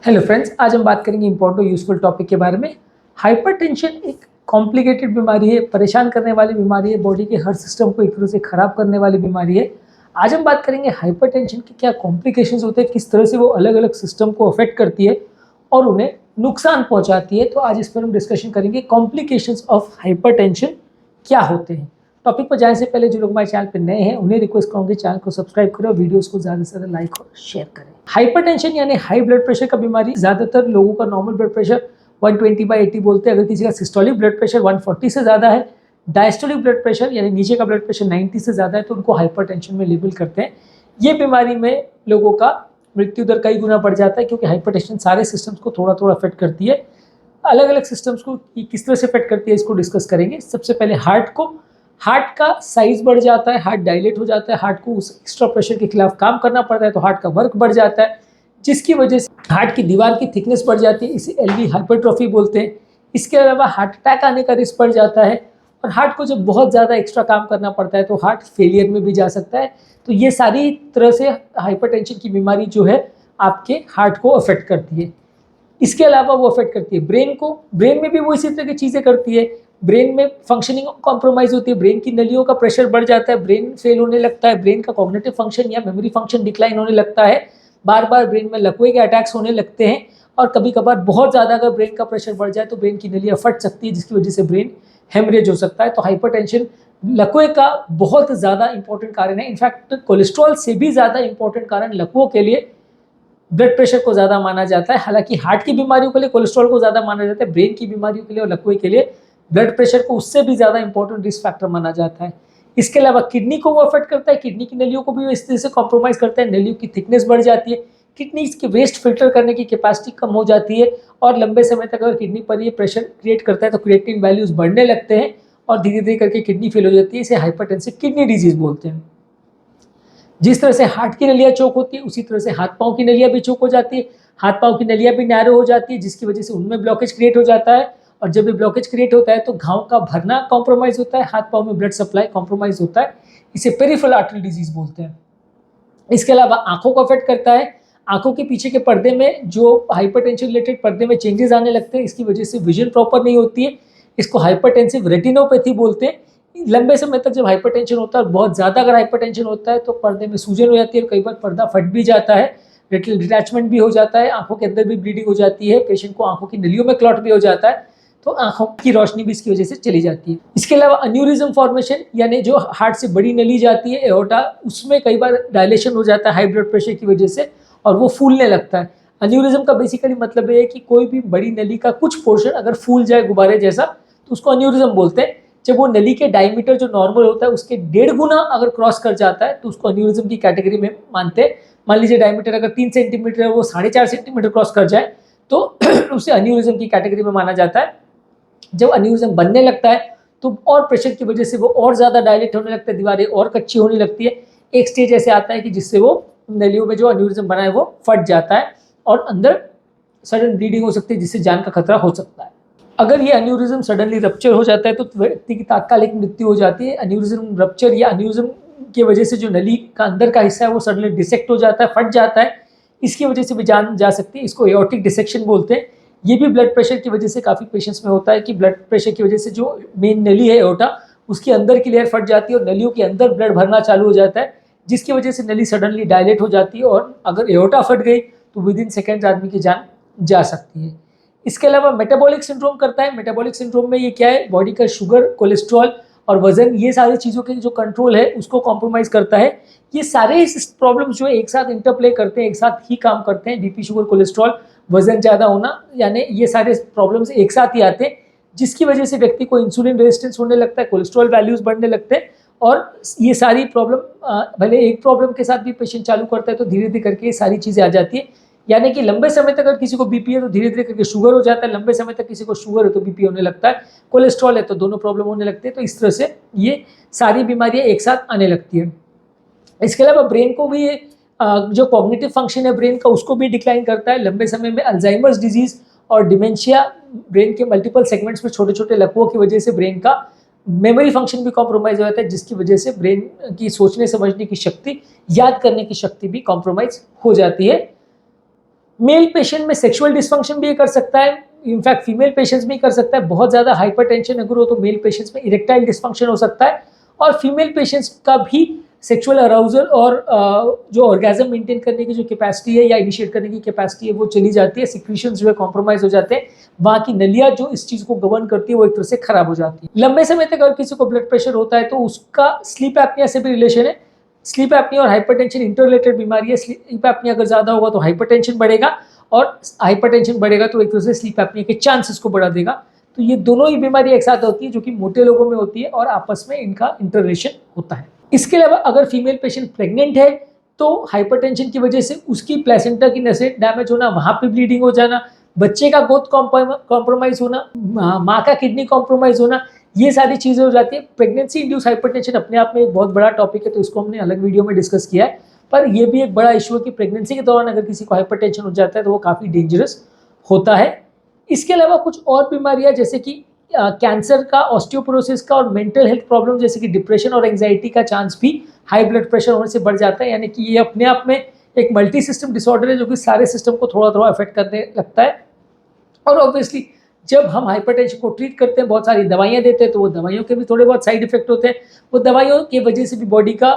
Hello friends, आज हम बात करेंगे इंपॉर्टेंट यूजफुल टॉपिक के बारे में। हाइपरटेंशन एक कॉम्प्लिकेटेड बीमारी है, परेशान करने वाली बीमारी है, बॉडी के हर सिस्टम को एक तरह से खराब करने वाली बीमारी है। आज हम बात करेंगे हाइपरटेंशन के क्या कॉम्प्लिकेशंस होते हैं, किस तरह से वो अलग अलग सिस्टम को अफेक्ट करती है और उन्हें नुकसान पहुंचाती है। तो आज इस पर हम डिस्कशन करेंगे कॉम्प्लिकेशंस ऑफ हाइपरटेंशन क्या होते हैं। टॉपिक पर जाने से पहले जो लोग हमारे चैनल पर नए हैं उन्हें रिक्वेस्ट करूंगी चैनल को सब्सक्राइब करें और वीडियोस को ज़्यादा से ज़्यादा लाइक और शेयर करें। हाइपरटेंशन यानी हाई ब्लड प्रेशर का बीमारी, ज़्यादातर लोगों का नॉर्मल ब्लड प्रेशर 120/80 बोलते हैं। अगर किसी का सिस्टोलिक ब्लड प्रेशर 140 से ज़्यादा है, डायस्टोलिक ब्लड प्रेशर यानी नीचे का ब्लड प्रेशर 90 से ज़्यादा है, तो उनको हाइपरटेंशन में लेबल करते हैं। ये बीमारी में लोगों का मृत्यु दर कई गुना बढ़ जाता है, क्योंकि हाइपरटेंशन सारे सिस्टम्स को थोड़ा थोड़ा अफेक्ट करती है। अलग अलग सिस्टम्स को किस तरह से अफेक्ट करती है इसको डिस्कस करेंगे। सबसे पहले हार्ट का साइज बढ़ जाता है, हार्ट डायलेट हो जाता है, हार्ट को उस एक्स्ट्रा प्रेशर के खिलाफ काम करना पड़ता है, तो हार्ट का वर्क बढ़ जाता है, जिसकी वजह से हार्ट की दीवार की थिकनेस बढ़ जाती है, इसे एलवी हाइपरट्रॉफी बोलते हैं। इसके अलावा हार्ट अटैक आने का रिस्क बढ़ जाता है, और हार्ट को जब बहुत ज़्यादा एक्स्ट्रा काम करना पड़ता है तो हार्ट फेलियर में भी जा सकता है। तो ये सारी तरह से हाइपरटेंशन की बीमारी जो है आपके हार्ट को अफेक्ट करती है। इसके अलावा वो अफेक्ट करती है ब्रेन को। ब्रेन में भी वो इसी तरह की चीज़ें करती है। ब्रेन में फंक्शनिंग कॉम्प्रोमाइज़ होती है, ब्रेन की नलियों का प्रेशर बढ़ जाता है, ब्रेन फेल होने लगता है, ब्रेन का कॉग्निटिव फंक्शन या मेमोरी फंक्शन डिक्लाइन होने लगता है, बार बार ब्रेन में लकवे के अटैक्स होने लगते हैं, और कभी कभार बहुत ज़्यादा अगर ब्रेन का प्रेशर बढ़ जाए तो ब्रेन की नलियाँ फट सकती है, जिसकी वजह से ब्रेन हेमरेज हो सकता है। तो हाइपरटेंशन लकवे का बहुत ज़्यादा इंपॉर्टेंट कारण है। इनफैक्ट कोलेस्ट्रॉल से भी ज़्यादा इंपॉर्टेंट कारण लकवों के लिए ब्लड प्रेशर को ज़्यादा माना जाता है। हालांकि हार्ट की बीमारियों के लिए कोलेस्ट्रॉल को ज़्यादा माना जाता है, ब्रेन की बीमारियों के लिए और लकवे के लिए ब्लड प्रेशर को उससे भी ज़्यादा इंपॉर्टेंट रिस्क फैक्टर माना जाता है। इसके अलावा किडनी को वो अफेक्ट करता है, किडनी की नलियों को भी इस तरह से कॉम्प्रोमाइज़ करता है, नलियों की थिकनेस बढ़ जाती है, किडनी की वेस्ट फिल्टर करने की कैपेसिटी कम हो जाती है, और लंबे समय तक अगर किडनी पर ये प्रेशर क्रिएट करता है तो क्रिएटिनिन वैल्यूज बढ़ने लगते हैं और धीरे धीरे करके किडनी फेल हो जाती है। इसे हाइपरटेंसिव किडनी डिजीज बोलते हैं। जिस तरह से हार्ट की नलियाँ चोक होती है, उसी तरह से हाथ पाँव की नलियाँ भी चोक हो जाती है, हाथ पाँव की नलियाँ भी नैरो हो जाती है, जिसकी वजह से उनमें ब्लॉकेज क्रिएट हो जाता है, और जब भी ब्लॉकेज क्रिएट होता है तो घाव का भरना कॉम्प्रोमाइज होता है, हाथ पाँव में ब्लड सप्लाई कॉम्प्रोमाइज होता है। इसे पेरिफेरल आर्टरी डिजीज बोलते हैं। इसके अलावा आंखों को अफेक्ट करता है। आंखों के पीछे के पर्दे में जो हाइपरटेंशन रिलेटेड पर्दे में चेंजेस आने लगते हैं, इसकी वजह से विजन प्रॉपर नहीं होती है। इसको हाइपरटेंसिव रेटिनोपैथी बोलते हैं। लंबे समय तक जब हाइपरटेंशन होता है और बहुत ज़्यादा अगर हाइपरटेंशन होता है तो पर्दे में सूजन हो जाती है, और कई बार पर्दा फट भी जाता है, रेटिनल डिटैचमेंट भी हो जाता है, आंखों के अंदर भी ब्लीडिंग हो जाती है, पेशेंट को आंखों की नलियों में क्लॉट भी हो जाता है, तो आंखों की रोशनी भी इसकी वजह से चली जाती है। इसके अलावा अन्यूरिज्म फॉर्मेशन, यानी जो हार्ट से बड़ी नली जाती है एओर्टा, उसमें कई बार डायलेशन हो जाता है हाई ब्लड प्रेशर की वजह से, और वो फूलने लगता है। अन्यूरिज्म का बेसिकली मतलब ये है कि कोई भी बड़ी नली का कुछ पोर्शन अगर फूल जाए गुब्बारे जैसा, तो उसको अन्यूरिज्म बोलते हैं। जब वो नली के डायमीटर जो नॉर्मल होता है उसके 1.5 गुना अगर क्रॉस कर जाता है तो उसको अन्यूरिज्म की कैटेगरी में मानते हैं। मान लीजिए डायमीटर अगर 3 सेंटीमीटर है, वो 4.5 सेंटीमीटर क्रॉस कर जाए तो उसे अन्यूरिज्म की कैटेगरी में माना जाता है। जब अन्यूरिज्म बनने लगता है तो और प्रेशर की वजह से वो और ज़्यादा डायलेट होने लगता है, दीवारें और कच्ची होने लगती है। एक स्टेज ऐसे आता है कि जिससे वो नलियों में जो अन्यूरिज्म बना है वो फट जाता है, और अंदर सडन ब्लीडिंग हो सकती है, जिससे जान का खतरा हो सकता है। अगर ये अन्यूरिज्म सडनली रप्चर हो जाता है तो व्यक्ति की तात्कालिक मृत्यु हो जाती है। अन्यूरिज्म रप्चर या अन्यूरिज्म की वजह से जो नली का अंदर का हिस्सा है वो सडनली डिसेक्ट हो जाता है, फट जाता है, इसकी वजह से भी जान जा सकती है। इसको एओर्टिक डिसेक्शन बोलते हैं। ये भी ब्लड प्रेशर की वजह से काफ़ी पेशेंट्स में होता है कि ब्लड प्रेशर की वजह से जो मेन नली है एओर्टा, उसकी अंदर की लेयर फट जाती है और नलियों के अंदर ब्लड भरना चालू हो जाता है, जिसकी वजह से नली सडनली डायलेट हो जाती है, और अगर एओर्टा फट गई तो विद इन सेकेंड्स आदमी की जान जा सकती है। इसके अलावा मेटाबॉलिक सिंड्रोम करता है। मेटाबॉलिक सिंड्रोम में ये क्या है, बॉडी का शुगर, कोलेस्ट्रॉल और वजन, ये सारी चीज़ों के जो कंट्रोल है उसको कॉम्प्रोमाइज करता है। ये सारे प्रॉब्लम्स जो है एक साथ इंटरप्ले करते हैं, एक साथ ही काम करते हैं। बीपी, शुगर, कोलेस्ट्रॉल, वजन ज़्यादा होना, यानी ये सारे प्रॉब्लम्स एक साथ ही आते हैं, जिसकी वजह से व्यक्ति को इंसुलिन रेजिस्टेंस होने लगता है, कोलेस्ट्रॉल वैल्यूज बढ़ने लगते हैं, और ये सारी प्रॉब्लम भले एक प्रॉब्लम के साथ भी पेशेंट चालू करता है तो धीरे धीरे करके ये सारी चीज़ें आ जाती है। यानी कि लंबे समय तक अगर किसी को बीपी है तो धीरे धीरे करके शुगर हो जाता है, लंबे समय तक किसी को शुगर है तो बीपी होने लगता है, कोलेस्ट्रॉल है तो दोनों प्रॉब्लम होने लगते हैं। तो इस तरह से ये सारी बीमारियां एक साथ आने लगती है। इसके अलावा ब्रेन को भी जो कॉग्निटिव फंक्शन है ब्रेन का, उसको भी डिक्लाइन करता है। लंबे समय में अल्जाइमर्स डिजीज और डिमेंशिया, ब्रेन के मल्टीपल सेगमेंट्स में छोटे छोटे लकवों की वजह से ब्रेन का मेमोरी फंक्शन भी कॉम्प्रोमाइज हो जाता है, जिसकी वजह से ब्रेन की सोचने समझने की शक्ति, याद करने की शक्ति भी कॉम्प्रोमाइज हो जाती है। मेल पेशेंट में सेक्सुअल डिस्फंक्शन भी ये कर सकता है, इनफैक्ट फीमेल पेशेंट्स में कर सकता है। बहुत ज़्यादा हाइपरटेंशन अगर हो तो मेल पेशेंट्स में इरेक्टाइल डिस्फंक्शन हो सकता है, और फीमेल पेशेंट्स का भी सेक्सुअल अराउजल और जो ऑर्गेजम मेंटेन करने की जो कैपेसिटी है या इनिशिएट करने की कैपेसिटी है वो चली जाती है, सिक्रीशंस जो है कॉम्प्रोमाइज हो जाते हैं, वहाँ की नलियाँ जो इस चीज़ को गवर्न करती है वो एक तरह से खराब हो जाती है। लंबे समय तक अगर किसी को ब्लड प्रेशर होता है तो उसका स्लीप एपनिया से भी रिलेशन है। स्लीप एपनिया और हाइपरटेंशन इंटररिलेटेड बीमारी है। स्लीप एपनिया अगर ज़्यादा होगा तो हाइपरटेंशन बढ़ेगा, और हाइपरटेंशन बढ़ेगा तो एक तरह से स्लीप एपनिया के चांसेस को बढ़ा देगा। तो ये दोनों ही बीमारी एक साथ होती है जो कि मोटे लोगों में होती है और आपस में इनका इंटररिलेशन होता है। इसके अलावा अगर फीमेल पेशेंट प्रेग्नेंट है तो हाइपरटेंशन की वजह से उसकी प्लेसेंटा की नसें डैमेज होना, वहाँ पे ब्लीडिंग हो जाना, बच्चे का ग्रोथ कॉम्प्रोमाइज होना, माँ का किडनी कॉम्प्रोमाइज होना, ये सारी चीज़ें हो जाती है। प्रेगनेंसी इंड्यूस हाइपरटेंशन अपने आप में एक बहुत बड़ा टॉपिक है, तो इसको हमने अलग वीडियो में डिस्कस किया है, पर यह भी एक बड़ा इशू है कि प्रेगनेंसी के दौरान अगर किसी को हाइपरटेंशन हो जाता है तो वो काफ़ी डेंजरस होता है। इसके अलावा कुछ और बीमारियां जैसे कि कैंसर का, ऑस्टियोपोरोसिस का और मेंटल हेल्थ प्रॉब्लम जैसे कि डिप्रेशन और एंजाइटी का चांस भी हाई ब्लड प्रेशर होने से बढ़ जाता है। यानी कि ये अपने आप में एक मल्टी सिस्टम डिसऑर्डर है जो कि सारे सिस्टम को थोड़ा थोड़ा अफेक्ट करने लगता है। और ऑब्वियसली जब हम हाइपरटेंशन को ट्रीट करते हैं, बहुत सारी दवाइयाँ देते हैं, तो वो दवाइयों के भी थोड़े बहुत साइड इफेक्ट होते हैं। वो दवाइयों की वजह से भी बॉडी का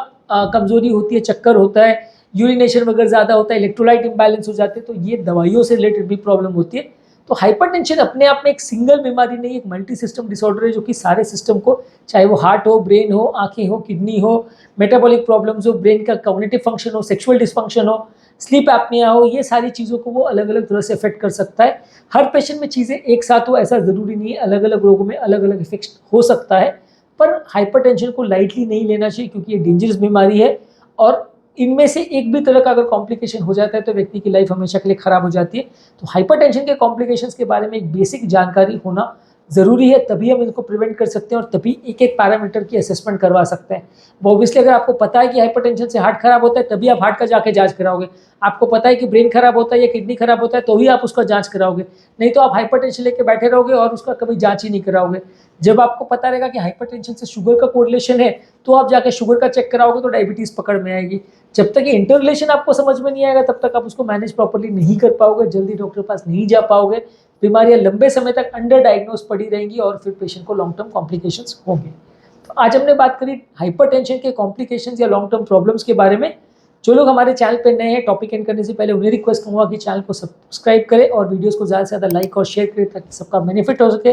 कमजोरी होती है, चक्कर होता है, यूरिनेशन वगैरह ज़्यादा होता है, इलेक्ट्रोलाइट इम्बैलेंस हो जाते हैं, तो ये दवाइयों से रिलेटेड भी प्रॉब्लम होती है। तो हाइपरटेंशन अपने आप में एक सिंगल बीमारी नहीं, एक मल्टी सिस्टम डिसऑर्डर है जो कि सारे सिस्टम को, चाहे वो हार्ट हो, ब्रेन हो, आंखें हो, किडनी हो, मेटाबॉलिक प्रॉब्लम्स हो, ब्रेन का कॉग्निटिव फंक्शन हो, सेक्सुअल डिस्फंक्शन हो, स्लीप एपनिया हो, ये सारी चीज़ों को वो अलग अलग तरह से अफेक्ट कर सकता है। हर पेशेंट में चीज़ें एक साथ हो ऐसा ज़रूरी नहीं है, अलग अलग लोगों में अलग अलग इफेक्ट हो सकता है। पर हाइपरटेंशन को लाइटली नहीं लेना चाहिए क्योंकि ये डेंजरस बीमारी है, और इनमें से एक भी तरह का अगर कॉम्प्लिकेशन हो जाता है तो व्यक्ति की लाइफ हमेशा के लिए खराब हो जाती है। तो हाइपरटेंशन के कॉम्प्लिकेशंस के बारे में एक बेसिक जानकारी होना ज़रूरी है, तभी हम इनको प्रिवेंट कर सकते हैं और तभी एक एक पैरामीटर की असेसमेंट करवा सकते हैं। ऑब्वियसली अगर आपको पता है कि हाइपरटेंशन से हार्ट खराब होता है तभी आप हार्ट का जाके जांच कराओगे। आपको पता है कि ब्रेन खराब होता है या किडनी खराब होता है तो ही आप उसका जांच कराओगे, नहीं तो आप हाइपरटेंशन लेके बैठे रहोगे और उसका कभी जांच ही नहीं कराओगे। जब आपको पता रहेगा कि हाइपरटेंशन से शुगर का कोरिलेशन है तो आप जाके शुगर का चेक कराओगे तो डायबिटीज़ पकड़ में आएगी। जब तक ये इंटर रिलेशन आपको समझ में नहीं आएगा तब तक आप उसको मैनेज प्रॉपर्ली नहीं कर पाओगे, जल्दी डॉक्टर के पास नहीं जा पाओगे, बीमारियां लंबे समय तक अंडर डायग्नोज पड़ी रहेंगी और फिर पेशेंट को लॉन्ग टर्म कॉम्प्लिकेशंस होंगे। तो आज हमने बात करी हाइपरटेंशन के कॉम्प्लिकेशंस या लॉन्ग टर्म प्रॉब्लम्स के बारे में। जो लोग हमारे चैनल पे नए हैं, टॉपिक एंड करने से पहले उन्हें रिक्वेस्ट करूंगा कि चैनल को सब्सक्राइब करें और वीडियोस को ज़्यादा से ज़्यादा लाइक और शेयर करें ताकि सबका बेनिफिट हो सके।